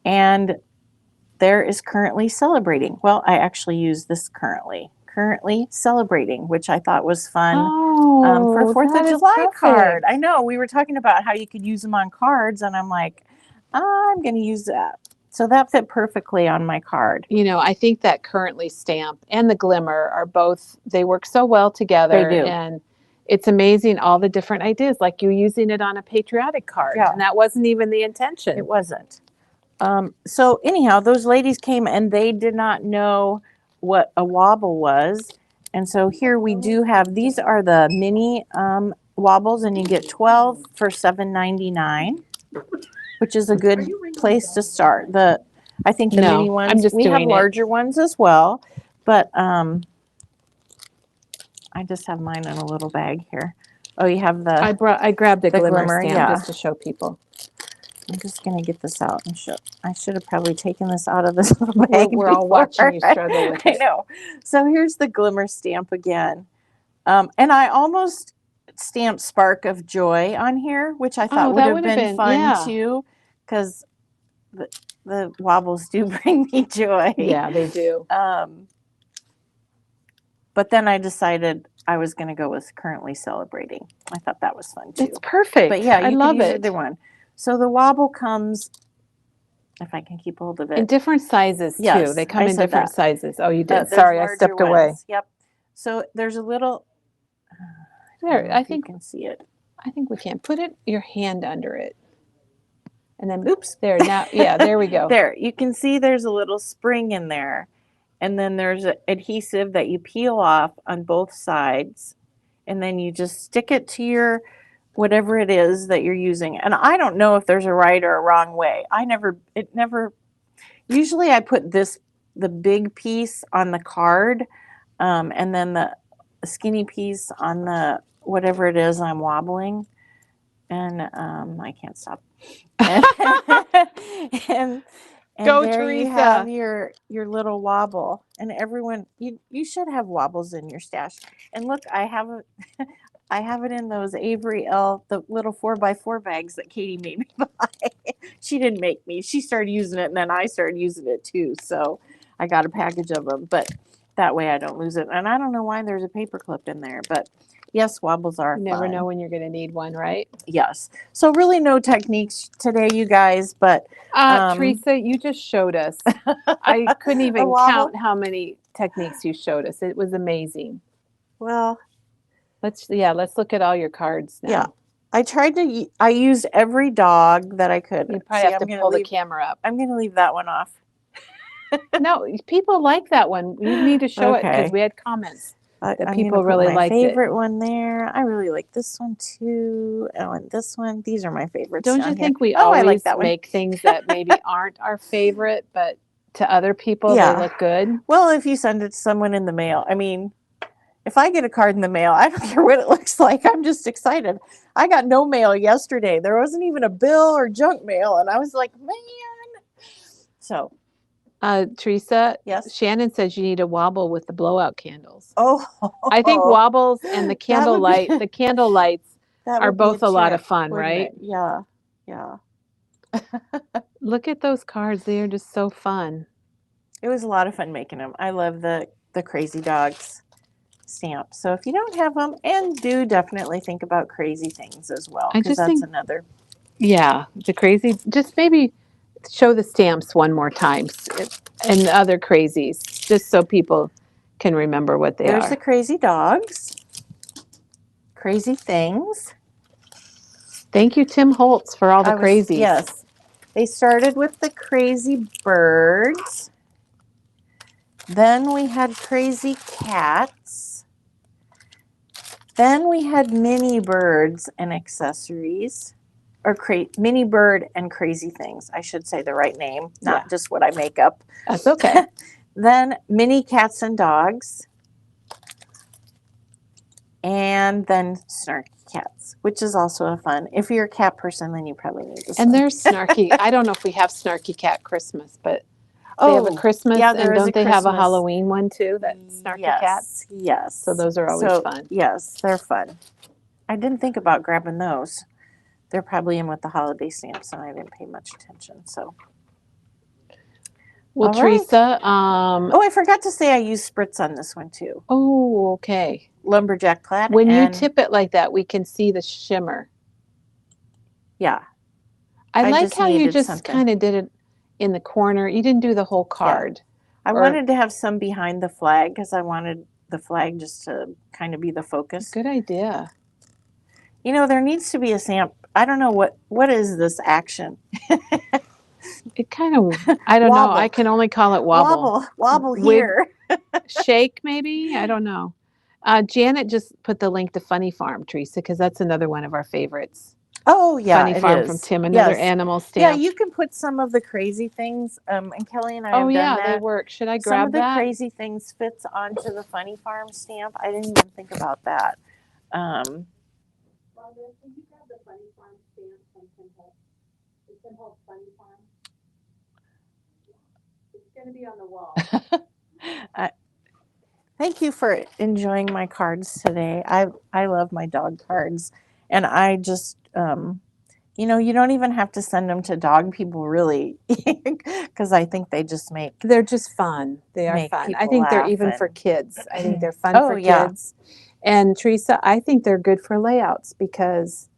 And there is currently celebrating. Well, I actually used this currently celebrating, which I thought was fun for 4th of July card. I know we were talking about how you could use them on cards, and I'm like, I'm going to use that. So that fit perfectly on my card. I think that currently stamp and the glimmer are both, they work so well together. They do. And it's amazing all the different ideas, like you using it on a patriotic card. Yeah. And that wasn't even the intention. It wasn't. So anyhow, those ladies came and they did not know what a wobble was, and so here we do have, these are the mini wobbles, and you get 12 for $7.99, which is a good place to start. I think the mini ones, we have larger ones as well, but I just have mine in a little bag here. Oh, you have the I grabbed the glimmer stamp just to show people. I'm just going to get this out and show. I should have probably taken this out of this little bag. We're all watching you struggle with it. I know. So here's the glimmer stamp again. And I almost stamped Spark of Joy on here, which I thought would have been fun too, because the wobbles do bring me joy. Yeah, they do. But then I decided I was going to go with currently celebrating. I thought that was fun too. It's perfect. But yeah, I love it. Either one. So the wobble comes, if I can keep hold of it. In different sizes, too. They come in different sizes. Oh, you did. Sorry, I stepped away. Yep. So there's a little, there, I think you can see it. I think we can. Put your hand under it. And then, oops, there, now, yeah, there we go. There, you can see there's a little spring in there. And then there's an adhesive that you peel off on both sides. And then you just stick it to your whatever it is that you're using. And I don't know if there's a right or a wrong way. Usually I put the big piece on the card, and then the skinny piece on the, whatever it is I'm wobbling. And I can't stop. And go, there Teresa. You have your little wobble. And everyone, you should have wobbles in your stash. And look, I have it in those Avery the little 4x4 bags that Katie made me buy. She didn't make me. She started using it, and then I started using it too. So I got a package of them, but that way I don't lose it. And I don't know why there's a paper clip in there, but yes, wobbles are fun. You never know when you're going to need one, right? Yes. So really no techniques today, you guys, but Teresa, you just showed us. I couldn't even count how many techniques you showed us. It was amazing. Well, let's look at all your cards now. Yeah. I used every dog that I could. You probably have to pull the camera up. I'm going to leave that one off. No, people like that one. You need to show it because we had comments that people really liked it. My favorite one there. I really like this one too. Oh, and this one. These are my favorites. Don't you think we always make things that maybe aren't our favorite, but to other people, they look good. Well, if you send it to someone in the mail, I mean, if I get a card in the mail, I don't care what it looks like. I'm just excited. I got no mail yesterday. There wasn't even a bill or junk mail. And I was like, man. So. Teresa, yes. Shannon says you need a wobble with the blowout candles. Oh. I think wobbles and the candle lights are both a lot of fun, right? Yeah. Yeah. Look at those cards. They are just so fun. It was a lot of fun making them. I love the Crazy Dogs stamp. So if you don't have them, and do definitely think about crazy things as well, because that's another. Yeah, the crazy. Just maybe show the stamps one more time and the other crazies, just so people can remember what they are. There's the Crazy Dogs. Crazy Things. Thank you, Tim Holtz, for all the crazies. Yes. They started with the Crazy Birds. Then we had Crazy Cats. Then we had Mini Birds and Accessories. Or Mini Bird and Crazy Things. I should say the right name, not just what I make up. That's okay. Then Mini Cats and Dogs. And then Snarky Cats, which is also a fun. If you're a cat person, then you probably need this. And there's Snarky. I don't know if we have Snarky Cat Christmas, but they have a Christmas. Yeah, and don't they have a Halloween one too? That Snarky Cats. Yes. So those are always fun. Yes, they're fun. I didn't think about grabbing those. They're probably in with the holiday stamps, and I didn't pay much attention. So. Well, Teresa. I forgot to say I used spritz on this one too. Oh, okay. Lumberjack plaid. When you tip it like that, we can see the shimmer. Yeah. I like how you just kind of did it in the corner. You didn't do the whole card. Yeah. I wanted to have some behind the flag because I wanted the flag just to kind of be the focus. Good idea. You know, there needs to be a stamp. I don't know what is this action. It kind of, I don't know. I can only call it wobble. Wobble here. Shake maybe? I don't know. Janet just put the link to Funny Farm, Teresa, because that's another one of our favorites. Oh, yeah, Funny Farm from Tim, another animal stamp. Yeah, you can put some of the crazy things, and Kelly and I have done that. They work. Should I grab that? Some of the crazy things fits onto the Funny Farm stamp. I didn't even think about that. Can you grab the Funny Farm stamp from Tim Holtz? The Tim Holtz Funny Farm? It's going to be on the wall. Thank you for enjoying my cards today. I love my dog cards. And I just, you don't even have to send them to dog people really, because I think they just they're just fun. They are fun. I think they're even for kids. I think they're fun for kids. And Teresa, I think they're good for layouts because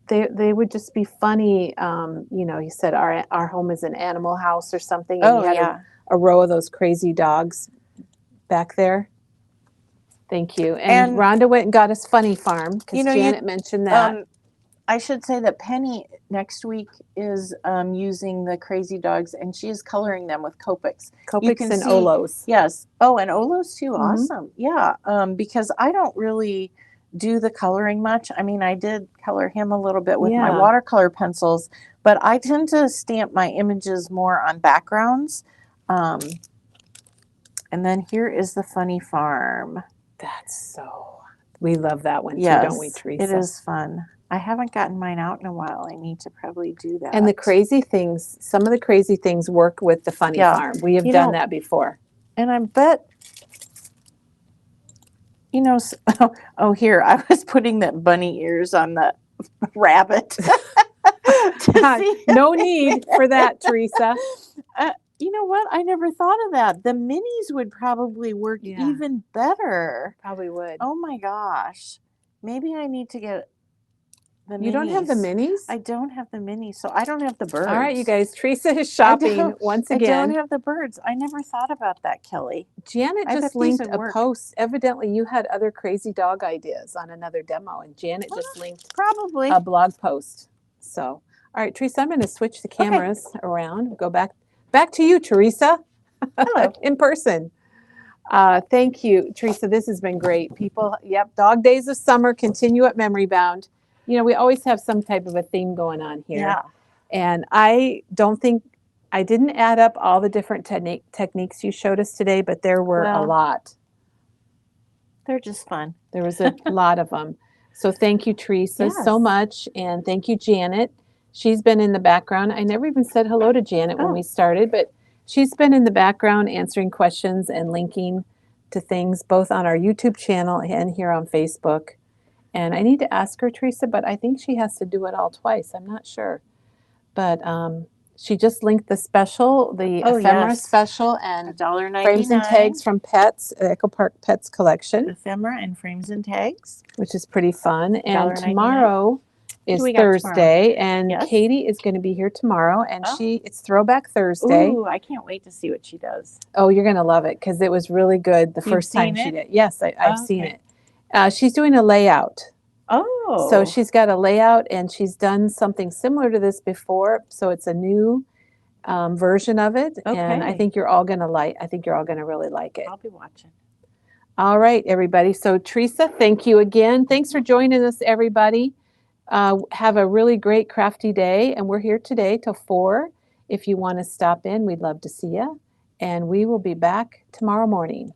they would just be funny. You said our home is an animal house or something. And you had a row of those crazy dogs back there. Thank you. And Rhonda went and got us Funny Farm because Janet mentioned that. I should say that Penny next week is using the Crazy Dogs, and she is coloring them with Copics. Copics and Olos. Yes. Oh, and Olos too. Mm-hmm. Awesome. Yeah. Because I don't really do the coloring much. I mean, I did color him a little bit with my watercolor pencils, but I tend to stamp my images more on backgrounds. And then here is the Funny Farm. We love that one too, don't we, Teresa? It is fun. I haven't gotten mine out in a while. I need to probably do that. And the crazy things, some of the crazy things work with the Funny Farm. We have done that before. And I bet, here, I was putting that bunny ears on the rabbit. No need for that, Teresa. You know what? I never thought of that. The minis would probably work even better. Probably would. Oh my gosh. Maybe I need to get the minis. You don't have the minis? I don't have the minis, so I don't have the birds. All right, you guys. Teresa is shopping once again. I don't have the birds. I never thought about that, Kelly. Janet just linked a post. Evidently, you had other crazy dog ideas on another demo, and Janet just linked probably a blog post. So, all right, Teresa, I'm going to switch the cameras around. Go back to you, Teresa. Hello. In person. Thank you, Teresa. This has been great. People, Dog Days of Summer continue at Memory Bound. We always have some type of a theme going on here. Yeah. And I don't think I didn't add up all the different techniques you showed us today, but there were a lot. They're just fun. There was a lot of them. So thank you, Teresa, so much. And thank you, Janet. She's been in the background. I never even said hello to Janet when we started, but she's been in the background answering questions and linking to things both on our YouTube channel and here on Facebook. And I need to ask her, Teresa, but I think she has to do it all twice. I'm not sure. But she just linked the special, the ephemera special, and frames and tags from Pets, Echo Park Pets collection. Ephemera and frames and tags, which is pretty fun. And tomorrow is Thursday, and Katie is going to be here tomorrow, and it's Throwback Thursday. Ooh, I can't wait to see what she does. Oh, you're going to love it because it was really good the first time she did. Yes, I've seen it. She's doing a layout. Oh. So she's got a layout, and she's done something similar to this before. So it's a new version of it, and I think you're all going to really like it. I'll be watching. All right, everybody. So Teresa, thank you again. Thanks for joining us, everybody. Have a really great crafty day, and we're here today till 4. If you want to stop in, we'd love to see you, and we will be back tomorrow morning.